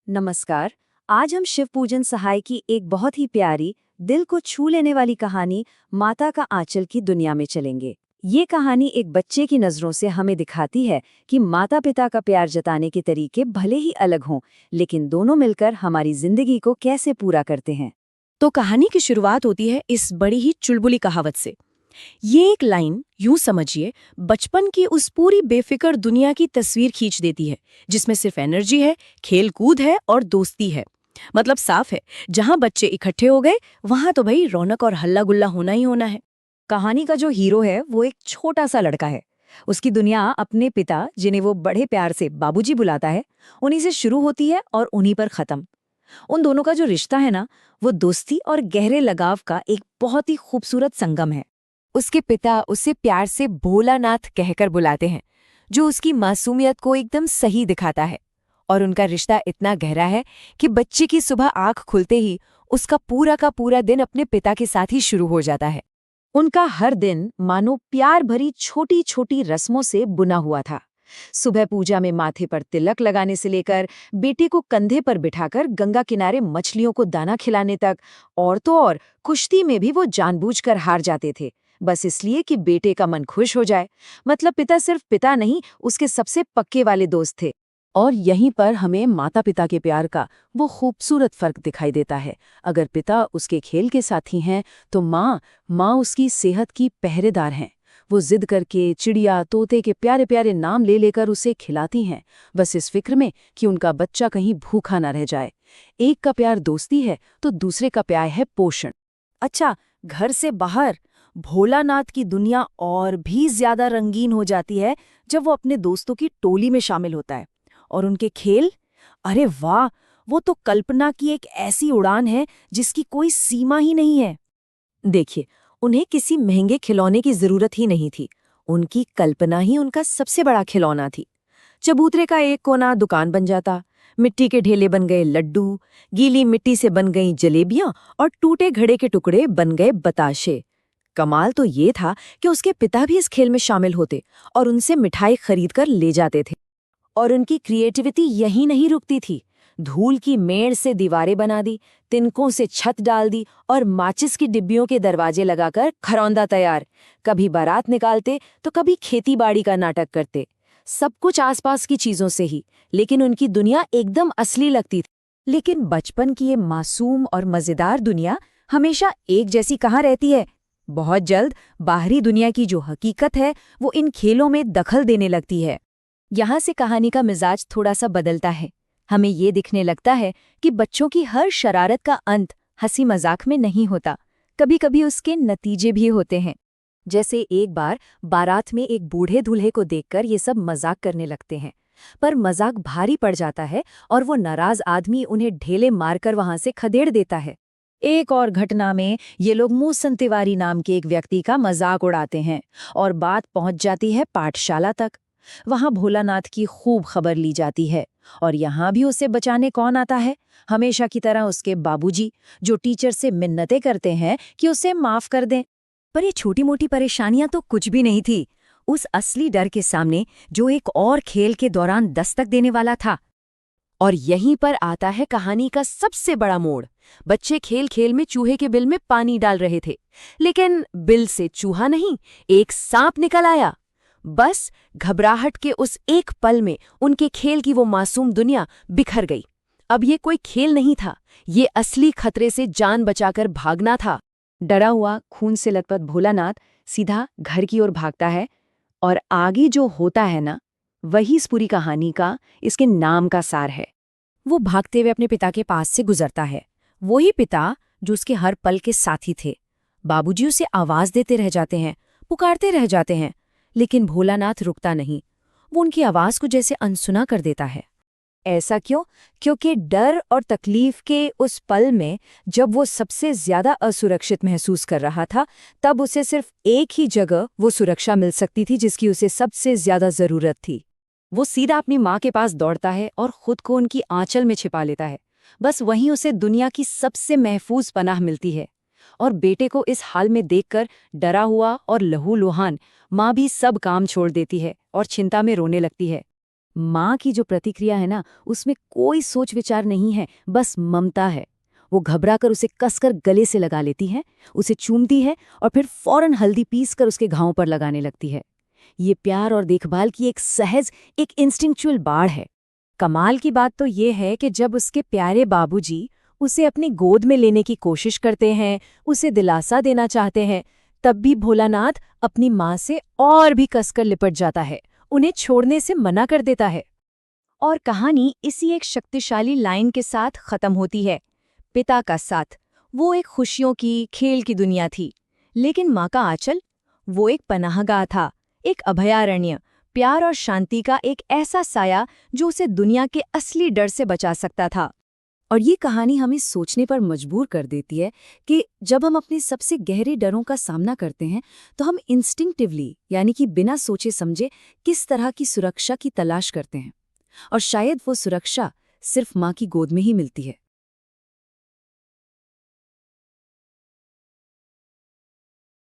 नमस्कार। आज हम शिव पूजन सहाय की एक बहुत ही प्यारी, दिल को छू लेने वाली कहानी माता का आंचल की दुनिया में चलेंगे। ये कहानी एक बच्चे की नज़रों से हमें दिखाती है कि माता पिता का प्यार जताने के तरीके भले ही अलग हों, लेकिन दोनों मिलकर हमारी जिंदगी को कैसे पूरा करते हैं। तो कहानी की शुरुआत होती है इस बड़ी ही चुलबुली कहावत से। ये एक लाइन यूं समझिए बचपन की उस पूरी बेफिक्र दुनिया की तस्वीर खींच देती है, जिसमें सिर्फ एनर्जी है, खेल कूद है और दोस्ती है। मतलब साफ है, जहां बच्चे इकट्ठे हो गए वहां तो भाई रौनक और हल्ला गुल्ला होना ही होना है। कहानी का जो हीरो है वो एक छोटा सा लड़का है। उसकी दुनिया अपने पिता, जिन्हें वो बड़े प्यार से बाबूजी बुलाता है, उन्हीं से शुरू होती है और उन्हीं पर खत्म। उन दोनों का जो रिश्ता है ना, वो दोस्ती और गहरे लगाव का एक बहुत ही खूबसूरत संगम है। उसके पिता उसे प्यार से भोलानाथ कहकर बुलाते हैं, जो उसकी मासूमियत को एकदम सही दिखाता है। और उनका रिश्ता इतना गहरा है कि बच्चे की सुबह आंख खुलते ही उसका पूरा का पूरा दिन अपने पिता के साथ ही शुरू हो जाता है। उनका हर दिन मानो प्यार भरी छोटी छोटी रस्मों से बुना हुआ था। सुबह पूजा में माथे पर तिलक लगाने से लेकर बेटे को कंधे पर बिठाकर गंगा किनारे मछलियों को दाना खिलाने तक, और तो और कुश्ती में भी वो जानबूझकर हार जाते थे, बस इसलिए कि बेटे का मन खुश हो जाए। मतलब पिता सिर्फ पिता नहीं, उसके सबसे पक्के वाले दोस्त थे। और यहीं पर हमें माता पिता के प्यार का वो खूबसूरत फर्क दिखाई देता है। अगर पिता उसके खेल के साथी हैं, तो माँ उसकी सेहत की पहरेदार हैं। वो जिद करके चिड़िया तोते के प्यारे प्यारे नाम ले लेकर उसे खिलाती हैं, बस इस फिक्र में कि उनका बच्चा कहीं भूखा ना रह जाए। एक का प्यार दोस्ती है तो दूसरे का प्यार है पोषण। अच्छा, घर से बाहर भोलानाथ की दुनिया और भी ज्यादा रंगीन हो जाती है जब वो अपने दोस्तों की टोली में शामिल होता है। और उनके खेल, अरे वाह, वो तो कल्पना की एक ऐसी उड़ान है जिसकी कोई सीमा ही नहीं है। देखिए, उन्हें किसी महंगे खिलौने की जरूरत ही नहीं थी। उनकी कल्पना ही उनका सबसे बड़ा खिलौना थी। चबूतरे का एक कोना दुकान बन जाता, मिट्टी के ढेले बन गए लड्डू, गीली मिट्टी से बन गई जलेबियां और टूटे घड़े के टुकड़े बन गए बताशे। कमाल तो ये था कि उसके पिता भी इस खेल में शामिल होते और उनसे मिठाई खरीद कर ले जाते थे। और उनकी क्रिएटिविटी यहीं नहीं रुकती थी। धूल की मेड़ से दीवारें बना दी, तिनकों से छत डाल दी और माचिस की डिब्बियों के दरवाजे लगाकर खरौंदा तैयार। कभी बारात निकालते तो कभी खेती बाड़ी का नाटक करते। सब कुछ आसपास की चीजों से ही, लेकिन उनकी दुनिया एकदम असली लगती थी। लेकिन बचपन की ये मासूम और मजेदार दुनिया हमेशा एक जैसी कहाँ रहती है। बहुत जल्द बाहरी दुनिया की जो हकीकत है वो इन खेलों में दखल देने लगती है। यहाँ से कहानी का मिजाज थोड़ा सा बदलता है। हमें ये दिखने लगता है कि बच्चों की हर शरारत का अंत हंसी मजाक में नहीं होता, कभी कभी उसके नतीजे भी होते हैं। जैसे एक बार बारात में एक बूढ़े दूल्हे को देखकर ये सब मजाक करने लगते हैं, पर मजाक भारी पड़ जाता है और वो नाराज आदमी उन्हें ढेले मारकर वहां से खदेड़ देता है। एक और घटना में ये लोग मूसन तिवारी नाम के एक व्यक्ति का मजाक उड़ाते हैं और बात पहुंच जाती है पाठशाला तक। वहां भोलानाथ की खूब खबर ली जाती है और यहाँ भी उसे बचाने कौन आता है? हमेशा की तरह उसके बाबूजी, जो टीचर से मिन्नतें करते हैं कि उसे माफ कर दें। पर ये छोटी मोटी परेशानियां तो कुछ भी नहीं थी उस असली डर के सामने, जो एक और खेल के दौरान दस्तक देने वाला था। और यहीं पर आता है कहानी का सबसे बड़ा मोड़। बच्चे खेल खेल में चूहे के बिल में पानी डाल रहे थे, लेकिन बिल से चूहा नहीं, एक सांप निकल आया। बस घबराहट के उस एक पल में उनके खेल की वो मासूम दुनिया बिखर गई। अब ये कोई खेल नहीं था, ये असली खतरे से जान बचाकर भागना था। डरा हुआ, खून से लथपथ भोलानाथ सीधा घर की ओर भागता है। और आगे जो होता है ना, वही इस पूरी कहानी का, इसके नाम का सार है। वो भागते हुए अपने पिता के पास से गुजरता है, वही पिता जो उसके हर पल के साथी थे। बाबूजी उसे आवाज देते रह जाते हैं, पुकारते रह जाते हैं, लेकिन भोलानाथ रुकता नहीं। वो उनकी आवाज को जैसे अनसुना कर देता है। ऐसा क्यों? क्योंकि डर और तकलीफ के उस पल में, जब वो सबसे ज्यादा असुरक्षित महसूस कर रहा था, तब उसे सिर्फ एक ही जगह वो सुरक्षा मिल सकती थी जिसकी उसे सबसे ज्यादा जरूरत थी। वो सीधा अपनी माँ के पास दौड़ता है और खुद को उनकी आंचल में छिपा लेता है। बस वहीं उसे दुनिया की सबसे महफूज पनाह मिलती है। और बेटे को इस हाल में देखकर डरा हुआ और लहूलुहान माँ भी सब काम छोड़ देती है और चिंता में रोने लगती है। माँ की जो प्रतिक्रिया है ना, उसमें कोई सोच विचार नहीं है, बस ममता है। वो घबराकर उसे कसकर गले से लगा लेती है, उसे चूमती है और फिर फौरन हल्दी पीसकर उसके घावों पर लगाने लगती है। ये प्यार और देखभाल की एक सहज, एक इंस्टिंक्चुअल बाढ़ है। कमाल की बात तो ये है कि जब उसके प्यारे बाबूजी उसे अपनी गोद में लेने की कोशिश करते हैं, उसे दिलासा देना चाहते हैं, तब भी भोलानाथ अपनी माँ से और भी कसकर लिपट जाता है, उन्हें छोड़ने से मना कर देता है। और कहानी इसी एक शक्तिशाली लाइन के साथ खत्म होती है। पिता का साथ, वो एक खुशियों की, खेल की दुनिया थी। लेकिन माँ का आंचल, वो एक पनाहगाह था, एक अभयारण्य, प्यार और शांति का एक ऐसा साया जो उसे दुनिया के असली डर से बचा सकता था। और ये कहानी हमें सोचने पर मजबूर कर देती है कि जब हम अपने सबसे गहरे डरों का सामना करते हैं, तो हम इंस्टिंक्टिवली, यानी कि बिना सोचे समझे, किस तरह की सुरक्षा की तलाश करते हैं। और शायद वो सुरक्षा सिर्फ माँ की गोद में ही मिलती है।